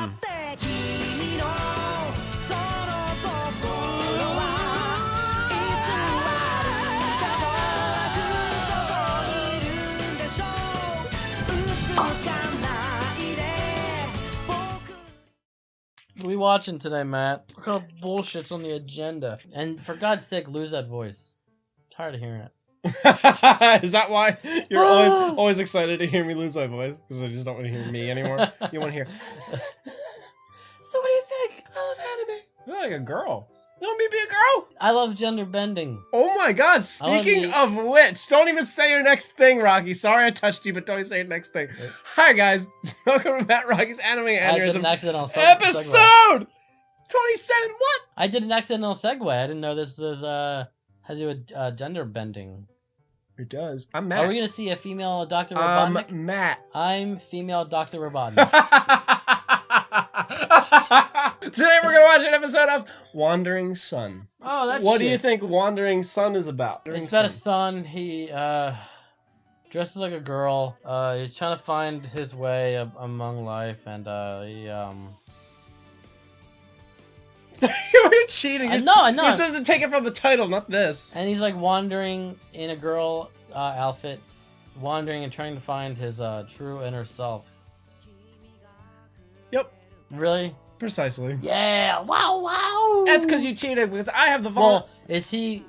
What are we watching today, Matt? What kind of bullshit's on the agenda? And for God's sake, lose that voice. I'm tired of hearing it. Is that why you're always excited to hear me lose my voice? Because I just don't want to hear me anymore. You want to hear. So what do you think? I love anime. You're like a girl. You want me to be a girl? I love gender bending. Oh my god, speaking of which, don't even say your next thing, Rocky. Sorry I touched you, but don't even say your next thing. Hi guys, welcome to Matt Rocky's Anime Aneurysm episode 27. What? I did an accidental segue. I didn't know this was had to do with gender bending. It does. I'm Matt. Are we gonna see a female Dr. Robotnik? Matt. I'm female Dr. Robotnik. Today we're gonna watch an episode of Wandering Sun. Oh, that's What do you think Wandering Sun is about? It's about a son. He dresses like a girl. He's trying to find his way among life, and he You're cheating. I know. You're supposed to take it from the title, not this. And he's like wandering in a girl outfit, wandering and trying to find his true inner self. Yep. Really? Precisely. Yeah. Wow. That's because you cheated. Because I have the phone. Well, is he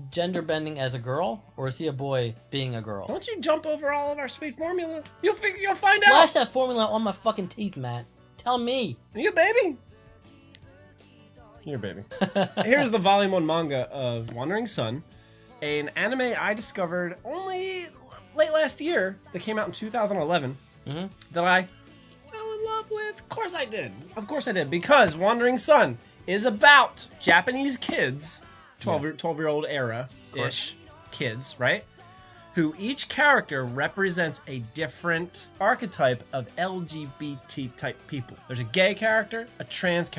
gender bending as a girl, or is he a boy being a girl? Don't you jump over all of our sweet formula. You'll find out. Splash that formula on my fucking teeth, Matt. Tell me. You a baby? You're a baby. Here's the volume 1 manga of Wandering Sun, an anime I discovered only late last year that came out in 2011 that I fell in love with. Of course I did. Of course I did. Because Wandering Sun is about Japanese kids, 12-year-old era-ish kids, right? Who each character represents a different archetype of LGBT type people. There's a gay character, a trans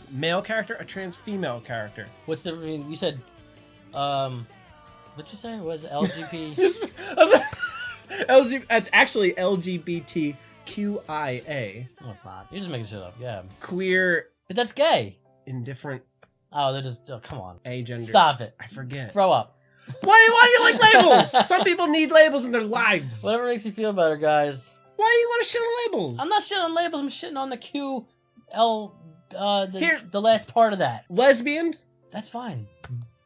male character, a trans female character. What's the? You said, what'd you say? What is it, LGBT? It's actually LGBTQIA. No, it's not. You're just making shit up. Yeah. Queer. But that's gay. Indifferent. Oh, they're just. Oh, come on. Agender. Stop it. I forget. Grow up. Why do you like labels? Some people need labels in their lives. Whatever makes you feel better, guys. Why do you want to shit on labels? I'm not shitting on labels. I'm shitting on the the last part of that. Lesbian? That's fine.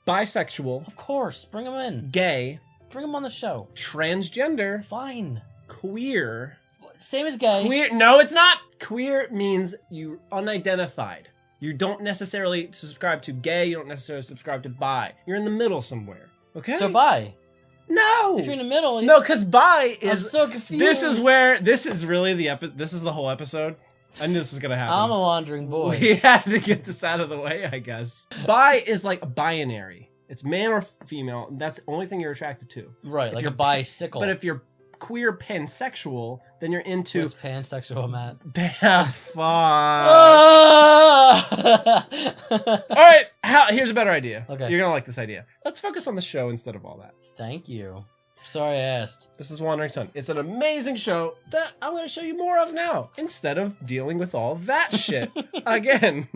Bisexual. Of course. Bring them in. Gay. Bring them on the show. Transgender. Fine. Queer. Same as gay. Queer. No, it's not. Queer means you're unidentified. You don't necessarily subscribe to gay. You don't necessarily subscribe to bi. You're in the middle somewhere. Okay. So bi. No. If you're in the middle. No, because bi is. I'm so confused. This is really this is the whole episode. I knew this was gonna happen. I'm a wandering boy. We had to get this out of the way, I guess. Bi is like a binary. It's man or female. That's the only thing you're attracted to. Right, like a bicycle. But if you're queer pansexual, then you're into. What's pansexual, Matt? Fuck. Alright, here's a better idea. Okay. You're gonna like this idea. Let's focus on the show instead of all that. Thank you. Sorry I asked. This is Wandering Sun. It's an amazing show that I'm gonna show you more of now, instead of dealing with all that shit. Again,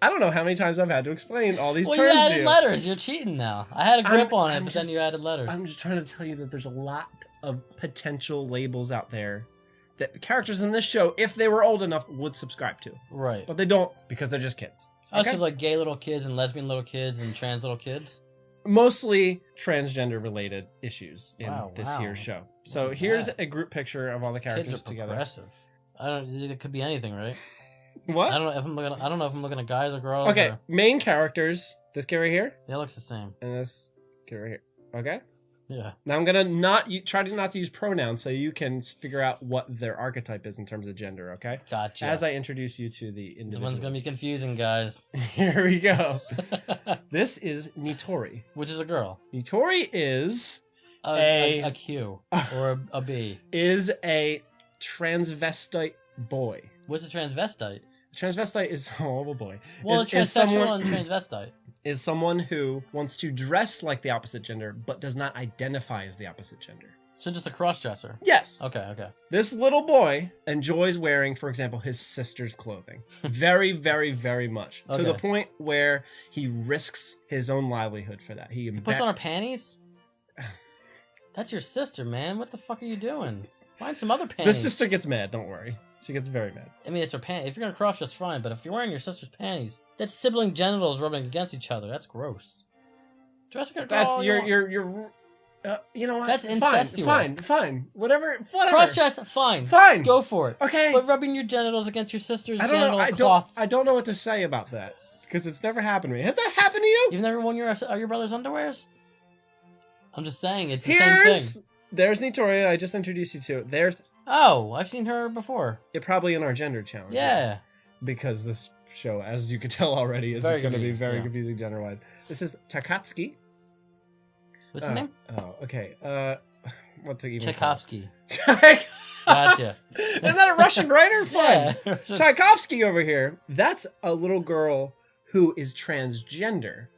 I don't know how many times I've had to explain all these terms to you. You added letters. You're cheating now. I had a grip on it, but then you added letters. I'm just trying to tell you that there's a lot of potential labels out there that the characters in this show, if they were old enough, would subscribe to. Right. But they don't because they're just kids. Okay? So like gay little kids and lesbian little kids and trans little kids? Mostly transgender related issues in this year's show. So here's a group picture of all the characters kids are together. Progressive. It could be anything, right? What? I don't know if I'm looking at guys or girls. Okay, or... main characters. This kid right here. That looks the same. And this kid right here. Okay? Yeah. Now I'm gonna try not to use pronouns so you can figure out what their archetype is in terms of gender, okay? Gotcha. As I introduce you to the individuals. This one's gonna be confusing, guys. Here we go. This is Nitori. Which is a girl. Nitori is a Q or a B. Is a transvestite boy. What's a transvestite? Transvestite is boy. Well, a transsexual and transvestite is someone who wants to dress like the opposite gender but does not identify as the opposite gender. So just a cross-dresser. Yes. Okay. This little boy enjoys wearing, for example, his sister's clothing. Very, very, very much. Okay. To the point where he risks his own livelihood for that. He puts on her panties? That's your sister, man. What the fuck are you doing? Find some other panties. The sister gets mad, don't worry. She gets very mad. I mean, it's her panties. If you're gonna cross, that's fine. But if you're wearing your sister's panties, that's sibling genitals rubbing against each other. That's gross. Dress like a girl. That's your you know what? That's incestual. Fine. Whatever. Cross-dress, fine. Fine. Go for it. Okay. But rubbing your genitals against your sister's genital I cloth. I don't know what to say about that. Because it's never happened to me. Has that happened to you? You've never worn your brother's underwears? I'm just saying, it's the same thing. There's Nitoria, I just introduced you to. There's... Oh, I've seen her before. Yeah, probably in our gender challenge. Yeah. Because this show, as you could tell already, is going to be very confusing gender-wise. This is Takatsuki. What's his name? Oh, okay. What's it even Tchaikovsky. Gotcha. Isn't that a Russian writer? Fun. Yeah. Tchaikovsky over here. That's a little girl who is transgender.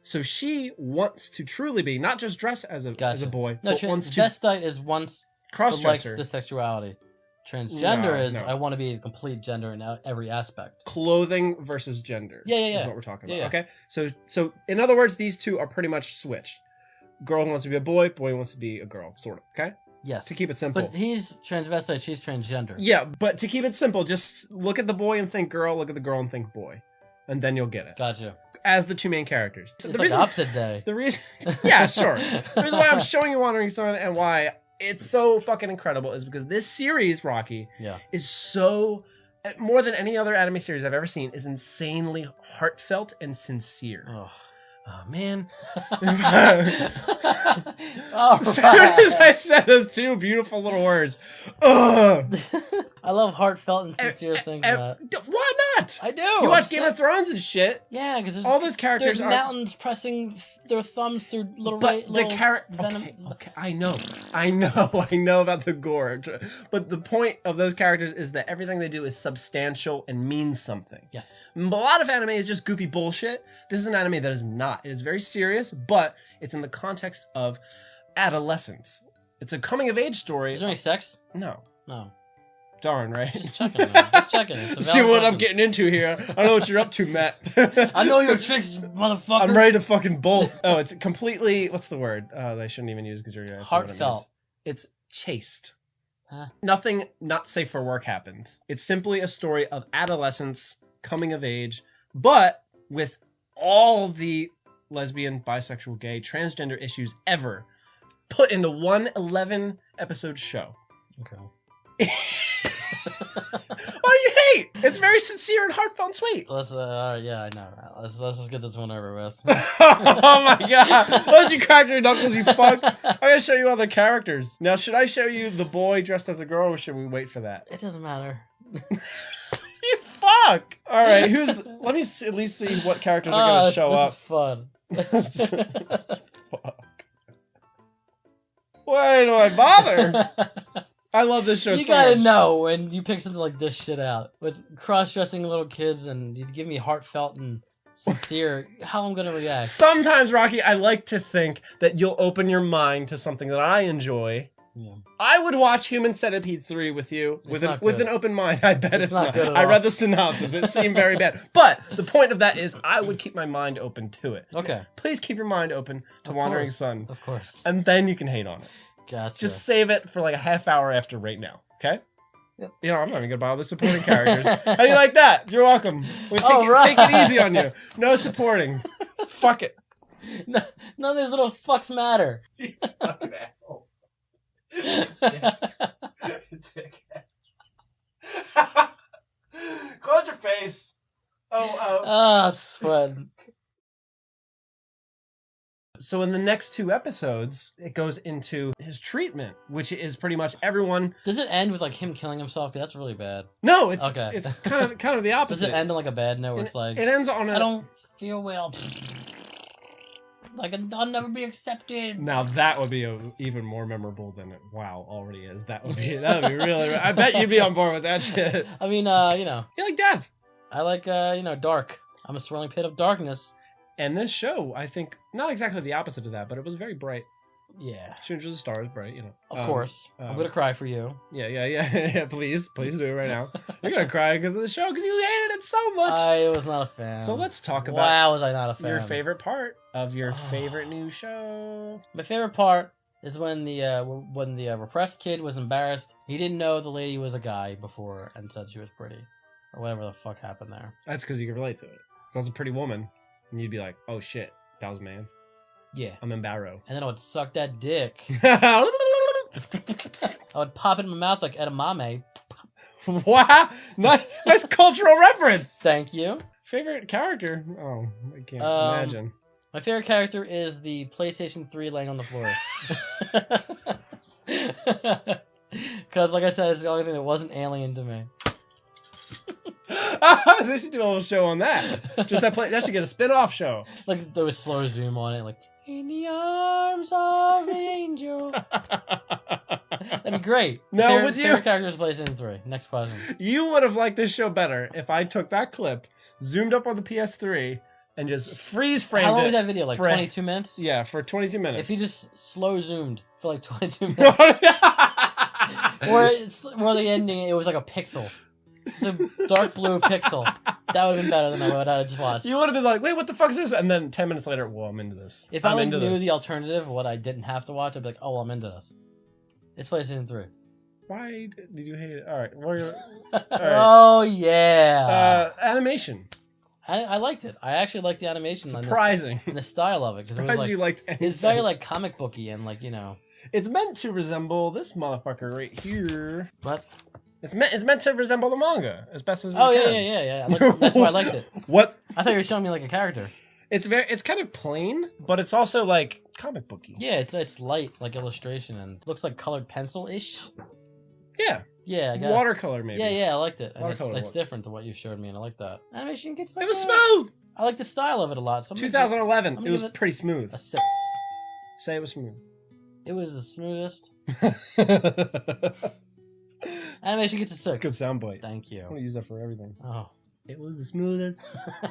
So she wants to truly be, not just dress as a boy, no, but wants to... Transvestite is once cross-dresser. Likes the sexuality. Transgender is I want to be a complete gender in every aspect. Clothing versus gender. Yeah. Is what we're talking about. Okay? So in other words, these two are pretty much switched. Girl wants to be a boy wants to be a girl, sort of. Okay? Yes. To keep it simple. But he's transvestite, she's transgender. Yeah, but to keep it simple, just look at the boy and think girl, look at the girl and think boy. And then you'll get it. Gotcha. As the two main characters. It's like opposite day. The reason... Yeah, sure. The reason why I'm showing you Wandering Sun and why it's so fucking incredible is because this series, Rocky, is so... More than any other anime series I've ever seen, is insanely heartfelt and sincere. Oh, man. As soon as I said those two beautiful little words, I love heartfelt and sincere things. Why not? I do. You watch Game of Thrones and shit. Yeah, because all those characters there's mountains pressing their thumbs through little. But the character. Okay, I know about the gore. But the point of those characters is that everything they do is substantial and means something. Yes. A lot of anime is just goofy bullshit. This is an anime that is not. It is very serious, but it's in the context of adolescence. It's a coming of age story. Is there any sex? No. No. Darn, right? Just checking, man. Just checking. See what I'm getting into here. I know what you're up to, Matt. I know your tricks, motherfucker. I'm ready to fucking bolt. Oh, it's completely... What's the word? I shouldn't even use because you're going to... Heartfelt. It's chaste. Huh? Nothing not safe for work happens. It's simply a story of adolescence, coming of age, but with all the lesbian, bisexual, gay, transgender issues ever put into one 11-episode show. Okay. What do you hate? It's very sincere and heartfelt and sweet. Let's yeah, I know. Let's just get this one over with. Oh my god. Why don't you crack your knuckles, you fuck? I'm gonna show you other characters. Now, should I show you the boy dressed as a girl, or should we wait for that? It doesn't matter. You fuck! Alright, let me at least see what characters are gonna show up. This is fun. Fuck. Why do I bother? I love this show so much. You gotta know when you pick something like this shit out. With cross-dressing little kids and you give me heartfelt and sincere, how I'm gonna react. Sometimes, Rocky, I like to think that you'll open your mind to something that I enjoy. Yeah. I would watch Human Centipede 3 with you with an open mind. I bet it's not. I read the synopsis. It seemed very bad. But the point of that is I would keep my mind open to it. Okay. Please keep your mind open to Wandering Sun. Of course. And then you can hate on it. Gotcha. Just save it for like a half hour after right now, okay? Yep. You know, I'm not even gonna bother supporting characters. How do you like that? You're welcome. Take it easy on you. No supporting. Fuck it. No, none of these little fucks matter. You fucking asshole. Close your face. I'm sweating. So in the next 2 episodes, it goes into his treatment, which is pretty much everyone. Does it end with like him killing himself? That's really bad. No, it's kind of the opposite. Does it end on like a bad note? Where it's like it ends on I don't feel well. Like I'll never be accepted. Now that would be even more memorable than it already is. That would be really. I bet you'd be on board with that shit. I mean, you know, you like death. I like dark. I'm a swirling pit of darkness. And this show, I think, not exactly the opposite of that, but it was very bright. Yeah. Shoot into the stars, right? You know. Of course. I'm gonna cry for you. Yeah. Please do it right now. You're gonna cry because of the show because you hated it so much. I was not a fan. So let's talk about. Why was I not a fan? Your favorite part of your favorite new show. My favorite part is when the repressed kid was embarrassed. He didn't know the lady was a guy before and said she was pretty, or whatever the fuck happened there. That's because you can relate to it. So that's a pretty woman, and you'd be like, "Oh shit, that was a man." Yeah. I'm embarrassed. And then I would suck that dick. I would pop it in my mouth like edamame. Wow, nice cultural reference. Thank you. Favorite character? Oh, I can't imagine. My favorite character is the PlayStation 3 laying on the floor. Because, like I said, it's the only thing that wasn't alien to me. They should do a little show on that. Just that should get a spin-off show. Like, there was slow zoom on it, like, in the arms of an angel. That'd be great. No, would you? Favorite character is PlayStation 3. Next question. You would have liked this show better if I took that clip, zoomed up on the PS3, and just freeze framed it. How long was that video? Like 22 minutes? Yeah, for 22 minutes. If you just slow zoomed for like 22 minutes. Or the ending, it was like a pixel. It's a dark blue pixel. That would have been better than what I just watched. You would have been like, wait, what the fuck is this? And then 10 minutes later, well, I'm into this. If I knew the alternative, what I didn't have to watch, I'd be like, oh, I'm into this. It's PlayStation 3. Why did you hate it? All right. All right. Oh, yeah. Animation. I liked it. I actually liked the animation. Surprising. And the style of it. Surprised it was like, you liked anything. It's very like comic booky and like, you know. It's meant to resemble this motherfucker right here. What? It's meant to resemble the manga as best as it can. Yeah. That's why I liked it. What? I thought you were showing me like a character. It's kind of plain, but it's also like comic booky. Yeah, it's light, like illustration, and looks like colored pencil-ish. Yeah. Yeah, I guess. Watercolor, maybe. Yeah, I liked it. It's different to what you showed me, and I like that. Animation gets like it was smooth! I like the style of it a lot. 2011, it was pretty smooth. A 6. Say it was smooth. It was the smoothest. Animation gets a 6. It's a good soundbite. Thank you. I'm going to use that for everything. Oh. It was the smoothest.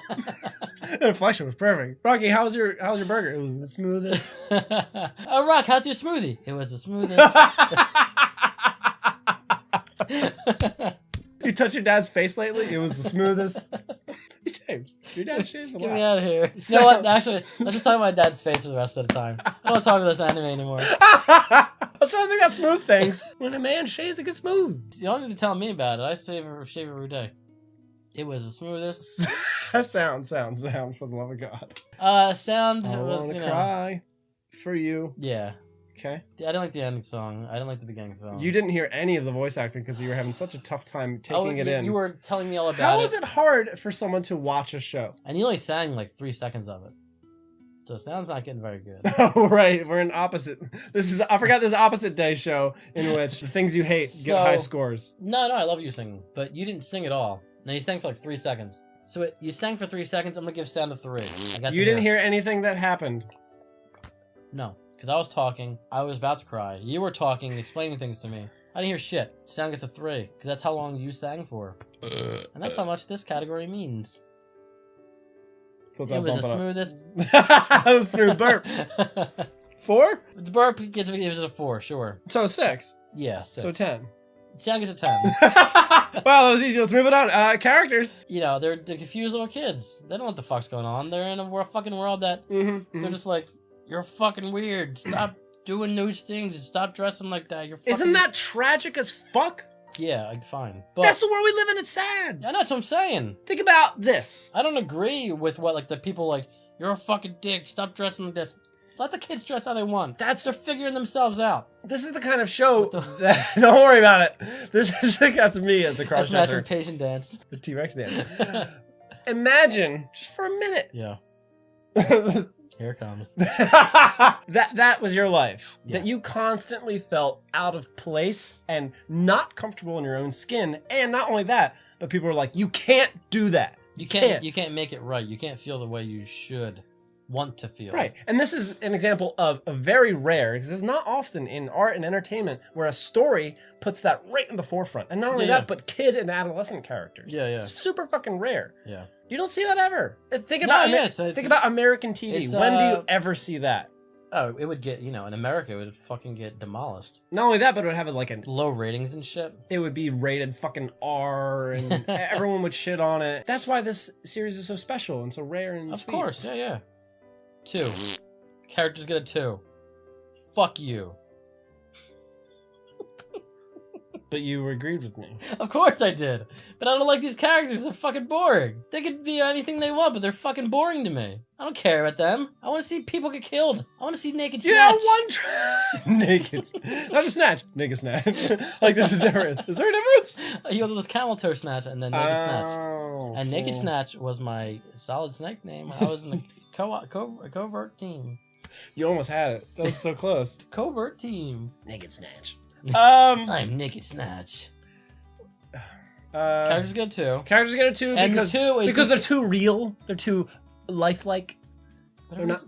The inflection was perfect. Rocky, how's your burger? It was the smoothest. Oh, Rock, how's your smoothie? It was the smoothest. You touched your dad's face lately? It was the smoothest. He shaves. Your dad shaves a lot. Get me out of here. You know what? Actually, let's just talk about my dad's face for the rest of the time. I don't want to talk about this anime anymore. I was trying to think of smooth things. When a man shaves, it gets smooth. You don't need to tell me about it. I shave every day. It was the smoothest. sound, for the love of God. Sound I was, wanna cry for you. Yeah. Okay. I didn't like the ending song. I didn't like the beginning song. You didn't hear any of the voice acting because you were having such a tough time taking it in. You were telling me all about it. How is it hard for someone to watch a show? And you only sang like 3 seconds of it. So sound's not getting very good. Oh, right. We're in opposite. I forgot this opposite day show in which the things you hate get high scores. No, I love you singing. But you didn't sing at all. No, you sang for like 3 seconds. So you sang for 3 seconds. I'm going to give sound a 3. You didn't hear anything that happened. No. Because I was talking, I was about to cry. You were talking, explaining things to me. I didn't hear shit. Sound gets a 3, because that's how long you sang for. And that's how much this category means. It was the smoothest. That was a smooth burp. 4? The burp gives it a 4, sure. So 6? Yeah, 6. So 10. Sound gets a 10. Wow, that was easy. Let's move it on. Characters. You know, they're confused little kids. They don't know what the fuck's going on. They're in a fucking world that they're just like, you're fucking weird. Stop doing those things. Stop dressing like that. You're fucking... Isn't that tragic as fuck? Yeah, fine. But that's the world we live in. It's sad. I know, that's what I'm saying. Think about this. I don't agree with what, like, the people, like, you're a fucking dick. Stop dressing like this. Let the kids dress how they want. They're figuring themselves out. This is the kind of show that... Don't worry about it. That's me as a crossdresser. That's my patient dance. The T-Rex dance. Imagine, just for a minute. Yeah. Here it comes. that was your life. Yeah. That you constantly felt out of place and not comfortable in your own skin. And not only that, but people were like, you can't do that. You can't make it right. You can't feel the way you should want to feel. Right. And this is an example of a very rare, because it's not often in art and entertainment where a story puts that right in the forefront. And not only that, but kid and adolescent characters. Yeah. It's super fucking rare. Yeah. You don't see that ever. Think about American TV. When do you ever see that? Oh, it would get, in America, it would fucking get demolished. Not only that, but it would have like a Low ratings and shit. It would be rated fucking R, and everyone would shit on it. That's why this series is so special and so rare and Of sweet. course, yeah. 2. Characters get a 2. Fuck you. But you agreed with me. Of course I did. But I don't like these characters. They're fucking boring. They could be anything they want, but they're fucking boring to me. I don't care about them. I want to see people get killed. I want to see naked snatch. Yeah, naked. Not just snatch. Naked snatch. Like, there's a difference. Is there a difference? There's camel toe snatch and then naked snatch. And So... naked snatch was my solid snake name. I was in the covert team. You almost had it. That was so close. Covert team. Naked snatch. I'm naked snatch. Characters get a 2. Characters get a 2 And because, the 2 is because they're too real. They're too lifelike.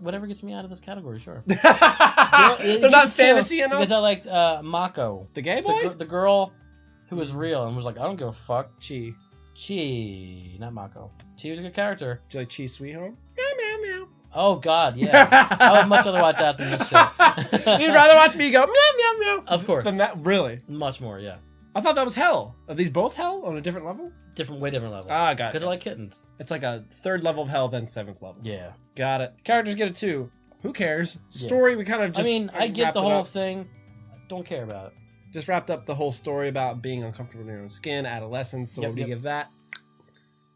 Whatever gets me out of this category, sure. They're not fantasy enough? Because I liked Mako. The gay boy? The girl who was real and was like, I don't give a fuck. Chi, not Mako. Chi was a good character. do you like Chi's Sweet Home? Meow, meow, meow. Oh, God, yeah. I would much rather watch that than this shit. You'd rather watch me go meow, meow, meow. Of course. Than that, really? Much more, yeah. I thought that was hell. Are these both hell on a different level? Way different level. Ah, got it. Because I like kittens. It's like a 3rd level of hell, then 7th level. Yeah. Got it. Characters get a 2. Who cares? Story, we kind of just... I get the whole thing. Don't care about it. Just wrapped up the whole story about being uncomfortable in your own skin, adolescence, so what do you give that?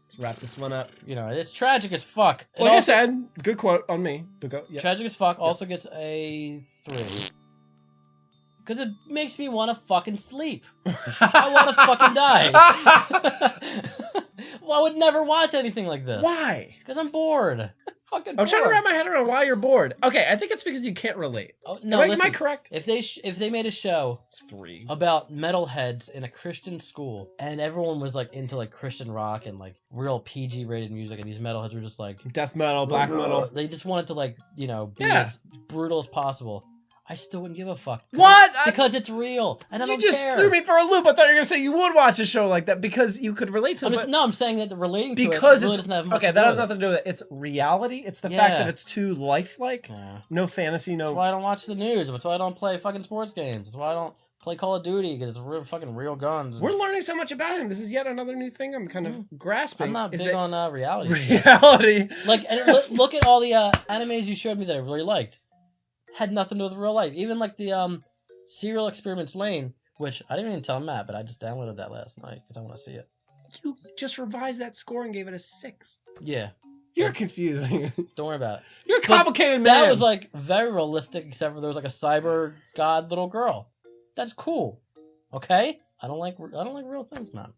Let's wrap this one up. It's tragic as fuck. Like I said, good quote on me. But go, yeah. Tragic as fuck also gets a 3. Because it makes me want to fucking sleep. I want to fucking die. Well, I would never watch anything like this. Why? Because I'm bored. Fucking bored. I'm trying to wrap my head around why you're bored. Okay, I think it's because you can't relate. Oh, no, am I correct? If they made a show 3 about metalheads in a Christian school, and everyone was like into like Christian rock and like real PG rated music, and these metalheads were just like death metal, black metal. They just wanted to like be as brutal as possible. I still wouldn't give a fuck. What? Because it's real, and I don't care. You just threw me for a loop. I thought you were gonna say you would watch a show like that because you could relate to it. I'm saying that the relating to it because really it's doesn't have much okay. to do That has with nothing to do with it. It's reality. It's the fact that it's too lifelike. Yeah. No fantasy. No. That's why I don't watch the news. That's why I don't play fucking sports games. That's why I don't play Call of Duty because it's fucking real guns. We're learning so much about him. This is yet another new thing I'm kind of grasping. I'm not big on reality. Reality. Like, look at all the animes you showed me that I really liked. Had nothing to do with real life. Even like the Serial Experiments Lane, which I didn't even tell Matt, but I just downloaded that last night because I want to see it. You just revised that score and gave it a 6. Yeah. You're confusing. Don't worry about it. You're a complicated man. That was like very realistic, except for there was like a cyber god little girl. That's cool. Okay? I don't like real things, man.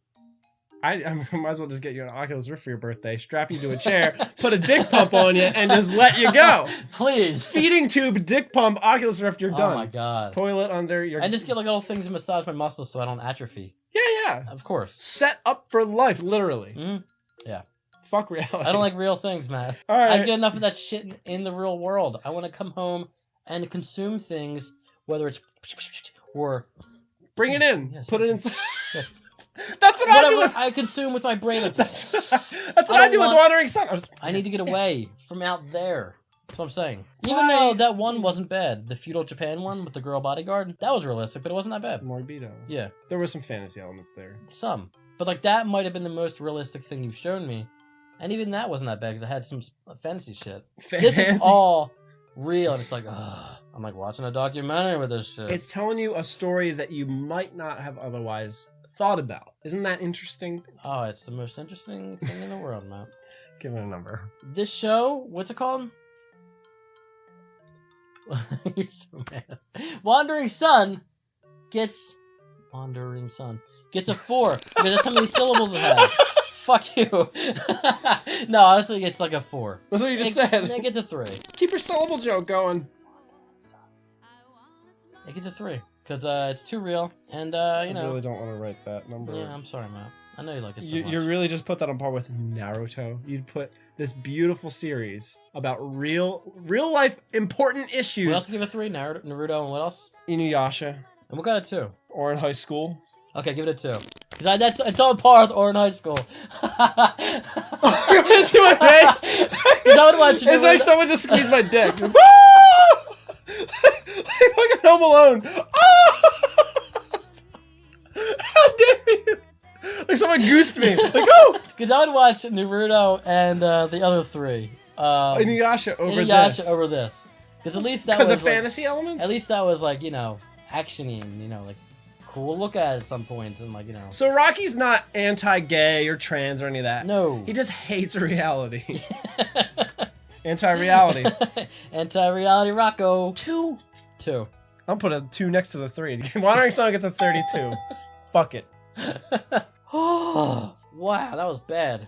I might as well just get you an Oculus Rift for your birthday, strap you to a chair, put a dick pump on you, and just let you go. Please. Feeding tube, dick pump, Oculus Rift, you're done. Oh my god. Toilet under your... And just get like little things to massage my muscles so I don't atrophy. Yeah. Of course. Set up for life, literally. Mm-hmm. Yeah. Fuck reality. I don't like real things, man. All right. I get enough of that shit in the real world. I want to come home and consume things, whether it's or... Bring it in. Yes, Put it inside. Yes. That's what I do with... I consume with my brain. That's what I do with Wandering Sun. I need to get away from out there. That's what I'm saying. Even though that one wasn't bad. The feudal Japan one with the girl bodyguard. That was realistic, but it wasn't that bad. Morbido. Yeah. There were some fantasy elements there. Some. But like that might have been the most realistic thing you've shown me. And even that wasn't that bad because I had some fantasy shit. This is all real. And it's like, I'm like watching a documentary with this shit. It's telling you a story that you might not have otherwise thought about. Isn't that interesting? Oh, it's the most interesting thing in the world, man. Give it a number. This show, what's it called? You're so mad. Wandering Sun gets a 4 because that's how many syllables it has. Fuck you. No, honestly, it's like a 4. That's what you just said. It gets a 3. Keep your syllable joke going. It gets a 3 because it's too real, and I really don't want to write that number. Yeah, I'm sorry, man. I know you like it so much. You really just put that on par with Naruto. You'd put this beautiful series about real life important issues. What else give a 3? Naruto, and what else? Inuyasha. And what got a 2? Or in high school. Okay, give it a 2. Because it's on par with Or in high school. You see my face? Is that what I should do? It's like someone just squeezed my dick. Home Alone. Oh! How dare you? Like someone goosed me. Like, oh! Because I would watch Naruto and the other three. Inuyasha over Inuyasha this. over this. Because at least that was Because of like, fantasy elements? At least that was like, you know, action-y and, you know, like cool look at some points and like, you know. So Rocky's not anti-gay or trans or any of that. No. He just hates reality. Anti-reality. Anti-reality Rocco. 2. 2. I'll put a 2 next to the 3. Wandering Son gets a 32. Fuck it. Oh, wow, that was bad.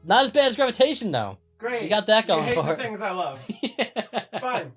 Not as bad as Gravitation, though. Great. You got that going you hate for the it. things I love. Yeah. Fine.